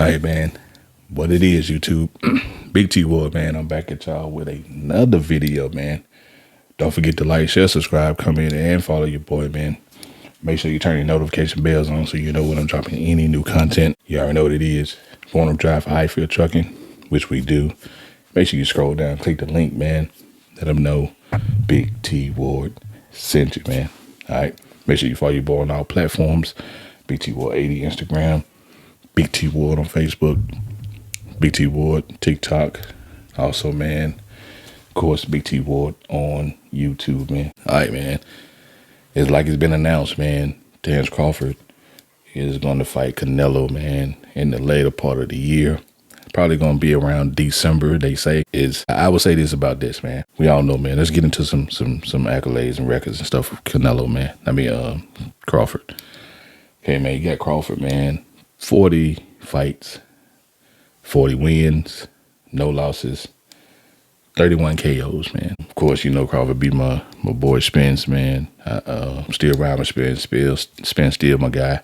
All right, man. What it is, YouTube. Big T Ward, man. I'm back at y'all with another video, man. Don't forget to like, share, subscribe, comment, and follow your boy, man. Make sure you turn your notification bells on so you know when I'm dropping any new content. You already know what it is. If you want to drive for Highfield Trucking, which we do, make sure you scroll down, click the link, man. Let them know Big T Ward sent you, man. All right. Make sure you follow your boy on all platforms. Big T Ward 80 Instagram. Big T Ward on Facebook, Big T Ward TikTok. Also, man, of course, Big T Ward on YouTube, man. All right, man. It's like it's been announced, man. Terrence Crawford is going to fight Canelo, man, in the later part of the year. Probably going to be around December, they say. I would say this about this, man. We all know, man. Let's get into some accolades and records and stuff for Canelo, man. Crawford. Okay, man, you got Crawford, man. 40 fights, 40 wins, no losses, 31 KOs, man. Of course, you know Crawford beat my boy Spence, man. I'm still riding with Spence. Spence still my guy.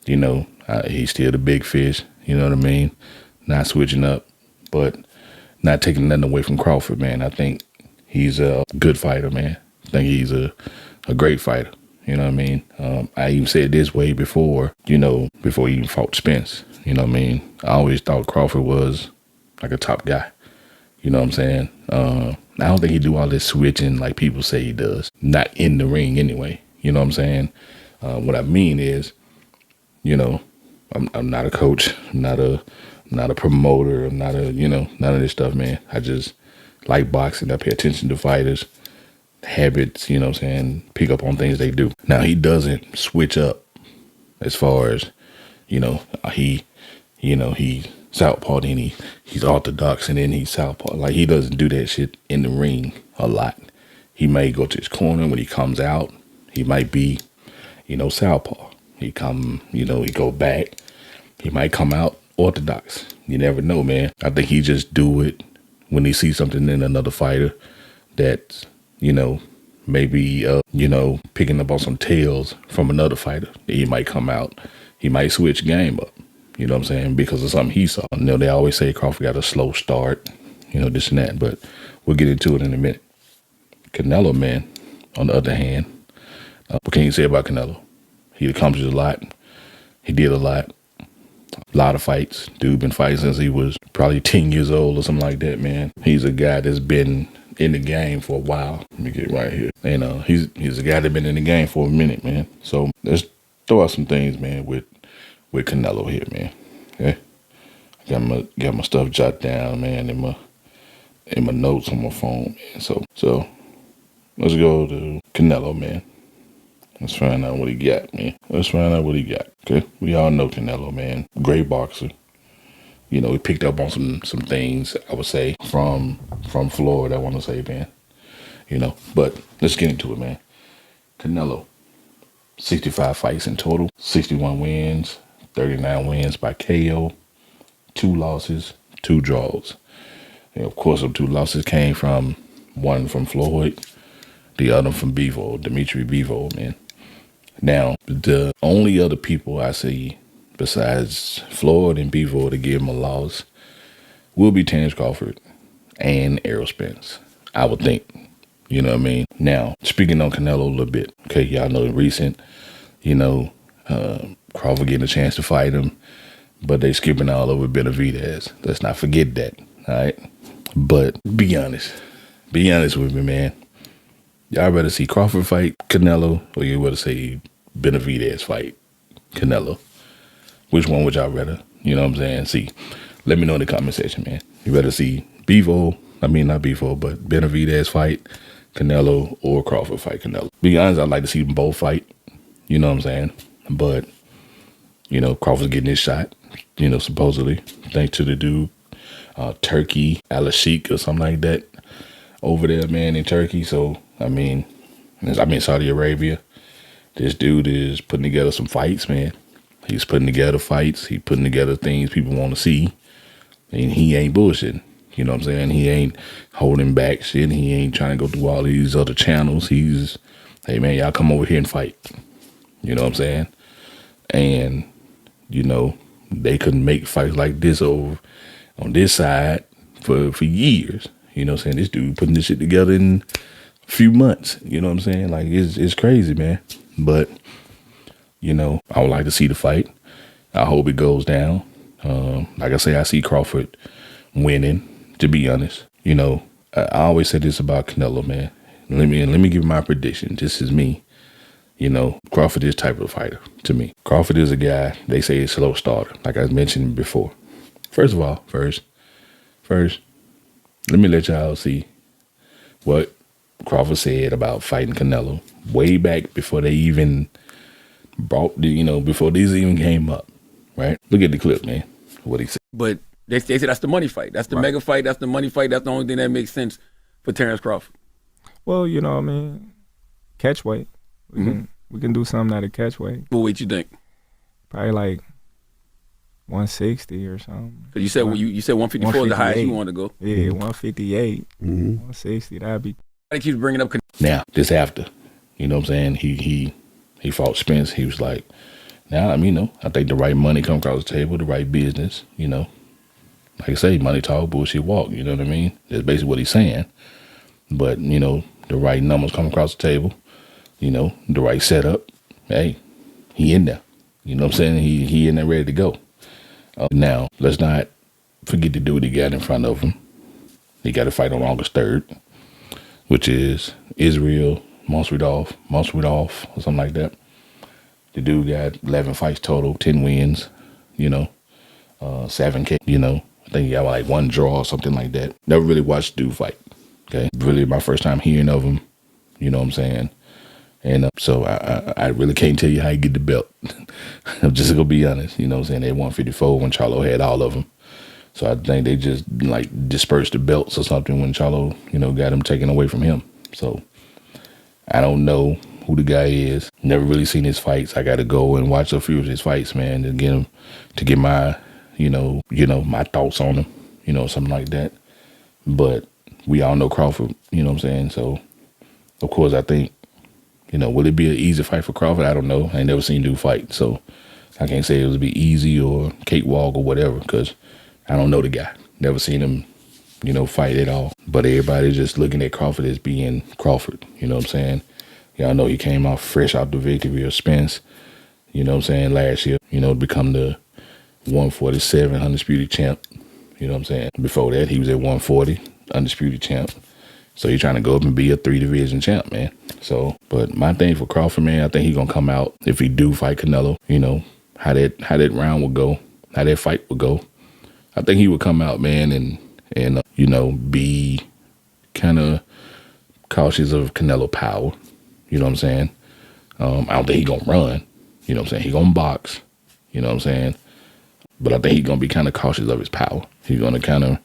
You know, he's still the big fish. You know what I mean? Not switching up, but not taking nothing away from Crawford, man. I think he's a good fighter, man. I think he's a great fighter. You know what I mean? I even said this way before, before he even fought Spence. You know what I mean? I always thought Crawford was like a top guy. You know what I'm saying? I don't think he do all this switching like people say he does. Not in the ring anyway. You know what I'm saying? What I mean is, I'm not a coach. I'm not a promoter. I'm not none of this stuff, man. I just like boxing. I pay attention to fighters. Habits, you know what I'm saying, pick up on things they do. Now, he doesn't switch up as far as, he's southpaw, then he's orthodox, and then he's southpaw. Like, he doesn't do that shit in the ring a lot. He may go to his corner when he comes out. He might be, southpaw. He go back. He might come out orthodox. You never know, man. I think he just do it when he sees something in another fighter that's, maybe, picking up on some tails from another fighter. He might come out. He might switch game up, you know what I'm saying, because of something he saw. They always say Crawford got a slow start, this and that, but we'll get into it in a minute. Canelo, man, on the other hand, what can you say about Canelo? He accomplished a lot. He did a lot of fights. Dude been fighting since he was probably 10 years old or something like that, man. He's a guy that's been in the game for a while. Let me get right here. And he's a guy that been in the game for a minute, man. So let's throw out some things, man, with Canelo here, man. Okay, I got my stuff jotted down, man, in my notes on my phone, man. So let's go to Canelo, man. Let's find out what he got, man. Okay, we all know Canelo, man. Great boxer. He picked up on some things, I would say, from Florida, I want to say, man. But let's get into it, man. Canelo, 65 fights in total, 61 wins, 39 wins by KO, 2 losses, 2 draws. And of course, them 2 losses came from one from Floyd, the other from Dimitri Bivol, man. Now, the only other people I see besides Floyd and Bivol to give him a loss will be Terrence Crawford and Errol Spence, I would think. You know what I mean? Now, speaking on Canelo a little bit, okay, y'all know recent, Crawford getting a chance to fight him, but they skipping all over Benavidez. Let's not forget that, all right? But be honest with me, man. Y'all rather see Crawford fight Canelo, or you rather see Benavidez fight Canelo? Which one would y'all rather? You know what I'm saying? See, let me know in the comment section, man. You rather see not Bivol, but Benavidez fight Canelo or Crawford fight Canelo? Be honest, I'd like to see them both fight. You know what I'm saying? But, Crawford's getting his shot, supposedly, thanks to the dude, Turkey, Al-Sheikh or something like that, over there, man, in Turkey. So, Saudi Arabia. This dude is putting together some fights, man. He's putting together fights. He's putting together things people want to see. And he ain't bullshitting. You know what I'm saying? He ain't holding back shit. He ain't trying to go through all these other channels. He's, hey, man, y'all come over here and fight. You know what I'm saying? And, they couldn't make fights like this over on this side for years. You know what I'm saying? This dude putting this shit together in a few months. You know what I'm saying? Like, it's crazy, man. But, you know, I would like to see the fight. I hope it goes down. Like I say, I see Crawford winning, to be honest. You know, I always say this about Canelo, man. Let me give my prediction. This is me. You know, Crawford is type of fighter to me. Crawford is a guy, they say, is a slow starter, like I mentioned before. First of all, first, let me let y'all see what Crawford said about fighting Canelo way back before they even before these even came up, right? Look at the clip, man, what he said. But they say that's the money fight. That's the mega fight. That's the money fight. That's the only thing that makes sense for Terrence Crawford. Well, you know what I mean? Catch weight. We can do something at a catch weight. What weight you think? Probably like 160 or something. Cause you said you said 154 is the highest you want to go. Yeah, 158, 160. That'd be. I keep bringing up. Now this after, you know what I'm saying? He fought Spence. He was like, now I mean, I think the right money come across the table, the right business. You know, like I say, money talk, bullshit walk. You know what I mean? That's basically what he's saying. But you know, the right numbers come across the table. You know, the right setup. Hey, he in there. You know what I'm saying? He in there ready to go. Now, let's not forget the dude he got in front of him. He got to fight on August 3rd, which is Israel Masvidal or something like that. The dude got 11 fights total, 10 wins, 7K, I think he got like 1 draw or something like that. Never really watched the dude fight, okay? Really my first time hearing of him, you know what I'm saying? And so I really can't tell you how he get the belt. I'm just going to be honest. You know what I'm saying? They 154 when Charlo had all of them. So I think they just like dispersed the belts or something when Charlo, got him taken away from him. So I don't know who the guy is. Never really seen his fights. I got to go and watch a few of his fights, man, to get my, my thoughts on him, something like that. But we all know Crawford, you know what I'm saying? So, of course, I think, will it be an easy fight for Crawford? I don't know. I ain't never seen dude fight, so I can't say it would be easy or cakewalk or whatever because I don't know the guy. Never seen him, fight at all. But everybody's just looking at Crawford as being Crawford, you know what I'm saying? Y'all know he came out fresh out the victory of Spence, you know what I'm saying, last year, to become the 147 undisputed champ, you know what I'm saying? Before that, he was at 140, undisputed champ. So he's trying to go up and be a 3-division champ, man. So, but my thing for Crawford, man, I think he's going to come out, if he do fight Canelo, how that round would go, how that fight would go. I think he would come out, man, and be kind of cautious of Canelo power. You know what I'm saying? I don't think he's going to run. You know what I'm saying? He's going to box. You know what I'm saying? But I think he's going to be kind of cautious of his power. He's going to kind of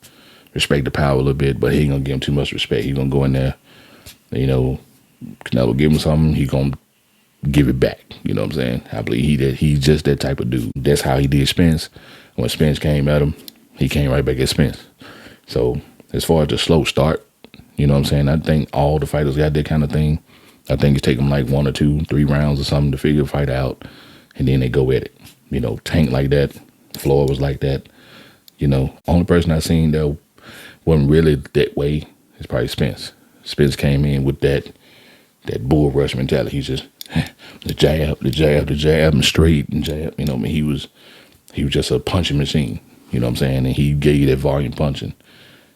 respect the power a little bit, but he ain't going to give him too much respect. He's going to go in there, Canelo give him something, he's going to give it back. You know what I'm saying? I believe he's just that type of dude. That's how he did Spence. When Spence came at him, he came right back at Spence. So as far as the slow start, you know what I'm saying? I think all the fighters got that kind of thing. I think it take them like 1 or 2, 3 rounds or something to figure the fight out, and then they go at it. Tank like that, Floyd was like that. Only person I seen that wasn't really that way is probably Spence. Spence came in with that bull rush mentality. He's just the jab, and straight and jab. He was just a punching machine. You know what I'm saying? And he gave you that volume punching.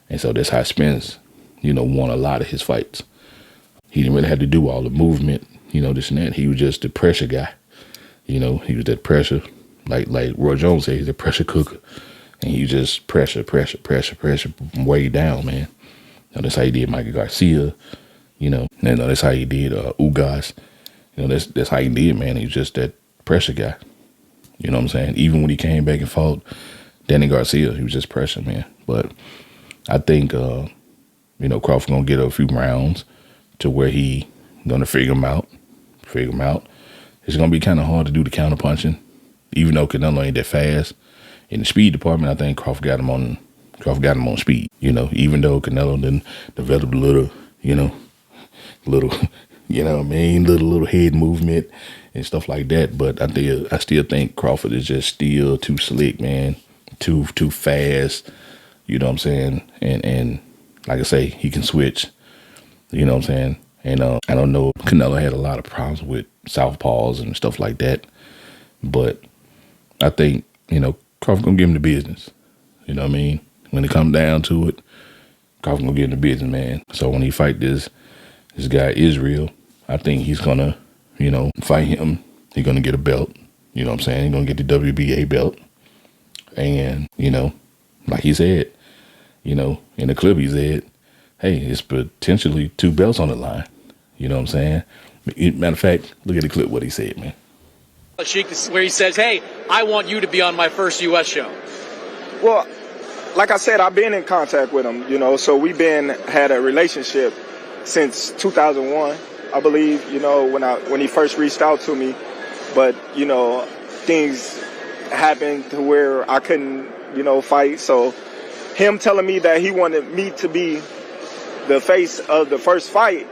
And so that's how Spence, won a lot of his fights. He didn't really have to do all the movement, this and that. He was just the pressure guy. He was that pressure, like Roy Jones said, he's a pressure cooker. And he just pressure, way down, man. That's how he did Michael Garcia, that's how he did Ugas. That's how he did, man. He was just that pressure guy. You know what I'm saying? Even when he came back and fought Danny Garcia, he was just pressure, man. But I think, Crawford gonna get a few rounds to where he gonna figure him out. It's gonna be kind of hard to do the counter punching, even though Canelo ain't that fast. In the speed department, I think Crawford got him on speed. Even though Canelo didn't develop a little You know what I mean? Little head movement and stuff like that. But I still think Crawford is just still too slick, man. Too fast. You know what I'm saying? And like I say, he can switch. You know what I'm saying? And I don't know. Canelo had a lot of problems with southpaws and stuff like that. But I think, Crawford gonna give him the business. You know what I mean? When it comes down to it, Crawford gonna give him the business, man. So when he fight this guy Israel, I think he's gonna, fight him. He's gonna get a belt. You know what I'm saying? He's gonna get the WBA belt. And, like he said, in the clip he said, hey, it's potentially 2 belts on the line. You know what I'm saying? Matter of fact, look at the clip what he said, man. Where he says, hey, I want you to be on my first U.S. show. Well, like I said, I've been in contact with him, so we've had a relationship since 2001, I believe, when he first reached out to me. But, things happened to where I couldn't, fight. So him telling me that he wanted me to be the face of the first fight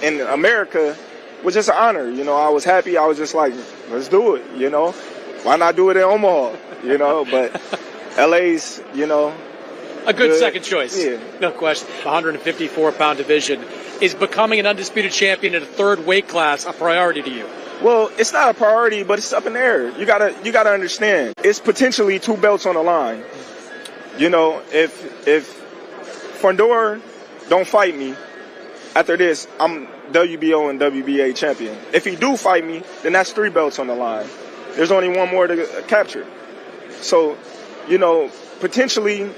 in America was just an honor. I was happy. I was just like, let's do it, Why not do it in Omaha, But LA's, a good second choice. Yeah. No question. The 154-pound division. Is becoming an undisputed champion in a third weight class a priority to you? Well, it's not a priority, but it's up in the air. You gotta understand. It's potentially 2 belts on the line. If Fondor don't fight me after this, I'm WBO and WBA champion. If he do fight me, then that's 3 belts on the line. There's only one more to capture. So, potentially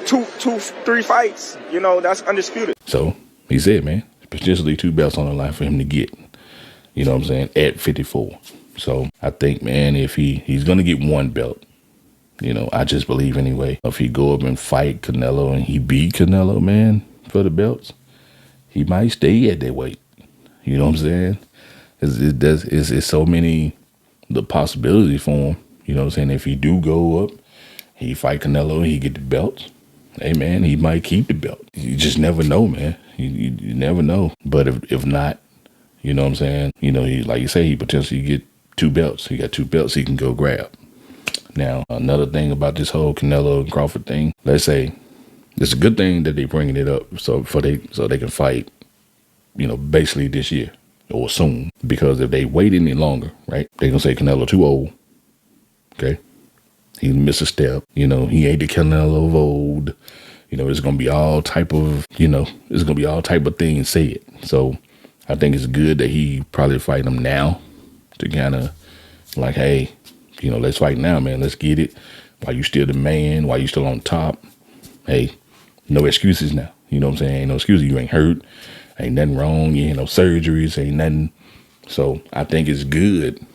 3 fights, that's undisputed. So he said, man, potentially 2 belts on the line for him to get. You know what I'm saying? At 54. So I think, man, if he's going to get 1 belt, I just believe anyway, if he go up and fight Canelo and he beat Canelo, man, for the belts, he might stay at that weight. You know what I'm saying? It's so many the possibility for him. You know what I'm saying? If he do go up, he fight Canelo and he get the belts, hey, man, he might keep the belt. You just never know, man. You never know. But if not, you know what I'm saying? He, like you say, he potentially get 2 belts. He got 2 belts he can go grab. Now, another thing about this whole Canelo and Crawford thing, let's say it's a good thing that they bringing it up so they can fight, basically this year or soon. Because if they wait any longer, right, they gonna say Canelo too old. Okay, he missed a step. He ain't the Canelo of old. It's gonna be all type of things said. So I think it's good that he probably fight him now to kind of like, hey, let's fight now, man. Let's get it. While you still the man, while you still on top. Hey, no excuses now. You know what I'm saying? Ain't no excuses. You ain't hurt. Ain't nothing wrong. You ain't no surgeries. Ain't nothing. So I think it's good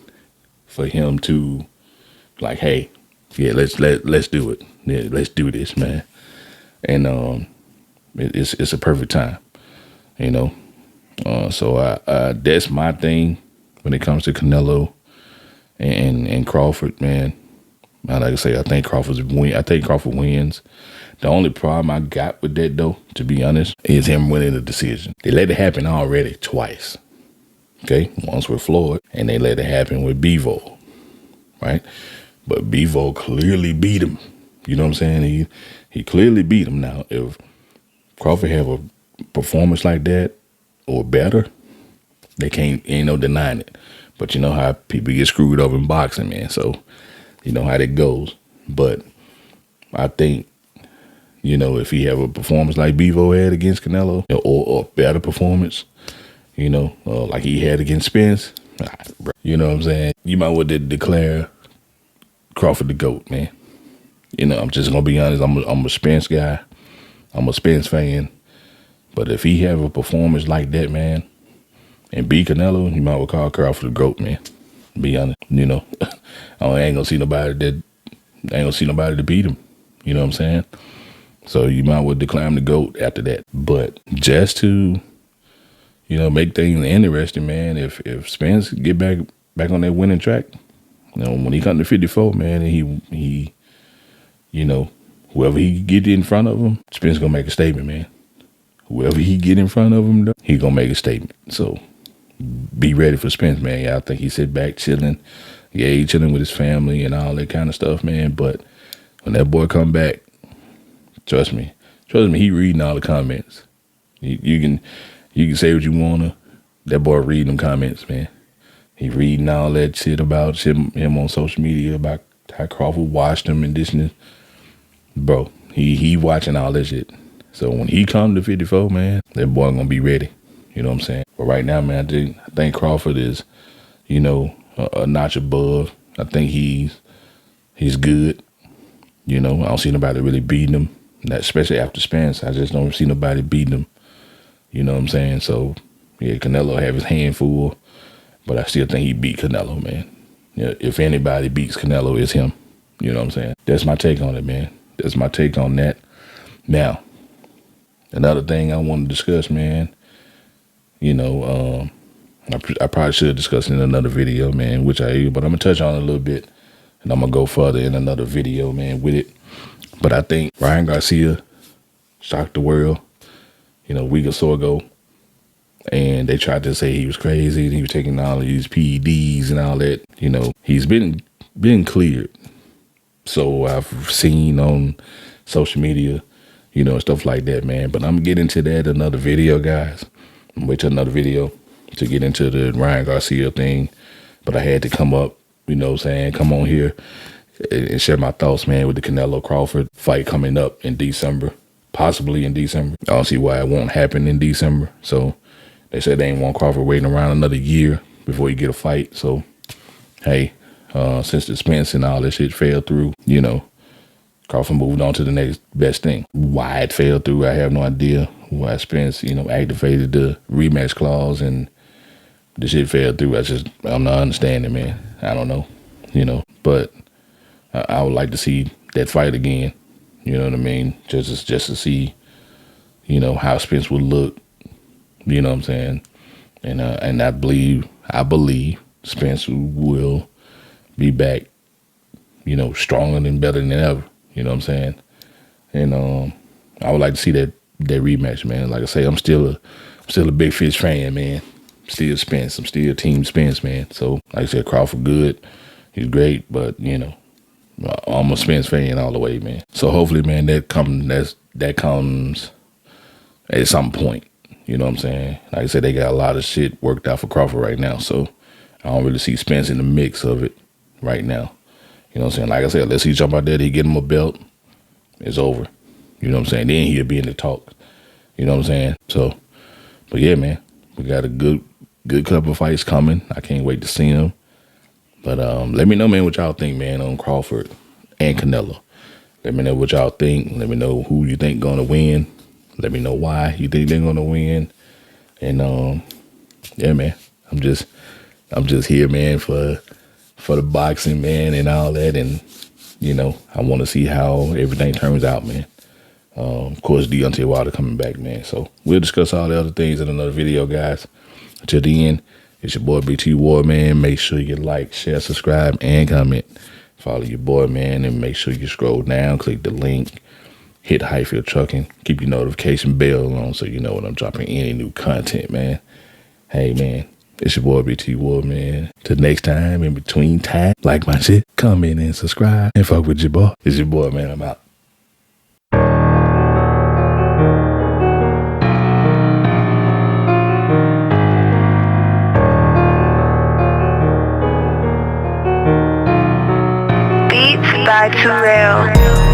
for him to like, hey, yeah, let's do it. Yeah, let's do this, man. And it's a perfect time, So that's my thing when it comes to Canelo and Crawford, man. Like I say, I think Crawford wins. The only problem I got with that, though, to be honest, is him winning the decision. They let it happen already twice. Okay, once with Floyd, and they let it happen with Bivol, right? But Bivol clearly beat him. You know what I'm saying? He clearly beat him. Now, if Crawford have a performance like that or better, ain't no denying it. But you know how people get screwed over in boxing, man. So you know how that goes. But I think, if he have a performance like Bivol had against Canelo, or a better performance, like he had against Spence, you know what I'm saying? You might want to declare Crawford the GOAT, man. I'm just going to be honest. I'm a Spence guy. I'm a Spence fan. But if he have a performance like that, man, and beat Canelo, you might well call Crawford the GOAT, man. Be honest, I ain't gonna see nobody to beat him. You know what I'm saying? So you might well declare him the GOAT after that. But just to, make things interesting, man. If Spence get back on that winning track, when he come to 54, man, and he whoever he get in front of him, Spence gonna make a statement, man. Whoever he get in front of him, he gonna make a statement. So be ready for Spence, man. Yeah, I think he sit back chilling. Yeah, he chilling with his family and all that kind of stuff, man. But when that boy come back, trust me, he reading all the comments. You can say what you wanna. That boy reading them comments, man. He reading all that shit about him on social media about how Crawford watched him and this and this. Bro, he watching all that shit. So when he come to 54, man, that boy gonna be ready. You know what I'm saying? But right now, man, I think Crawford is, you know, a notch above. I think he's good. You know, I don't see nobody really beating him. Especially after Spence, I just don't see nobody beating him. You know what I'm saying? So, yeah, Canelo have his hand full, but I still think he beat Canelo, man. Yeah, if anybody beats Canelo, it's him. You know what I'm saying? That's my take on it, man. That's my take on that. Now, another thing I want to discuss, man, you know, I probably should have discussed it in another video, man, which but I'm going to touch on it a little bit, and I'm going to go further in another video, man, with it. But I think Ryan Garcia shocked the world, you know, a week or so ago, and they tried to say he was crazy and he was taking all of these PEDs and all that. You know, he's been cleared. So I've seen on social media, you know, stuff like that, man. But I'm going to get into that in another video, guys. I'm wait till another video to get into the Ryan Garcia thing. But I had to come up, you know what I'm saying, come on here and share my thoughts, man, with the Canelo Crawford fight coming up in December, possibly in December. I don't see why it won't happen in December. So they said they ain't want Crawford waiting around another year before he get a fight. So, hey, since the Spence and all that shit fell through, you know, Crawford moved on to the next best thing. Why it fell through, I have no idea. Why Spence, you know, activated the rematch clause and the shit fell through. I'm not understanding, man. I don't know, you know, but I would like to see that fight again. You know what I mean? Just to see, you know, how Spence would look. You know what I'm saying? And I believe Spence will be back, you know, stronger and better than ever. You know what I'm saying? And I would like to see that rematch, man. Like I say, I'm still a big Fish fan, man. Still Spence. I'm still Team Spence, man. So, like I said, Crawford good. He's great, but, you know, I'm a Spence fan all the way, man. So hopefully, man, that comes at some point. You know what I'm saying? Like I said, they got a lot of shit worked out for Crawford right now. So I don't really see Spence in the mix of it right now. You know what I'm saying? Like I said, let's see jump out there, he get him a belt, it's over. You know what I'm saying? Then he'll be in the talk. You know what I'm saying? So, but yeah, man, we got a good couple of fights coming. I can't wait to see them. But let me know, man, what y'all think, man, on Crawford and Canelo. Let me know what y'all think. Let me know who you think gonna win. Let me know why you think they're gonna win. And yeah, man, I'm just here, man, for the boxing, man, and all that. And you know, I want to see how everything turns out, man. Of course, Deontay Wilder coming back, man. So we'll discuss all the other things in another video, guys. Until the end, it's your boy BT Ward, man. Make sure you like, share, subscribe, and comment. Follow your boy, man, and make sure you scroll down, click the link, hit Highfield Trucking, keep your notification bell on so you know when I'm dropping any new content, man. Hey, man, it's your boy BT Ward, man. Till next time, in between time, like my shit, comment and subscribe, and fuck with your boy. It's your boy, man. I'm out. Beats by Too Real.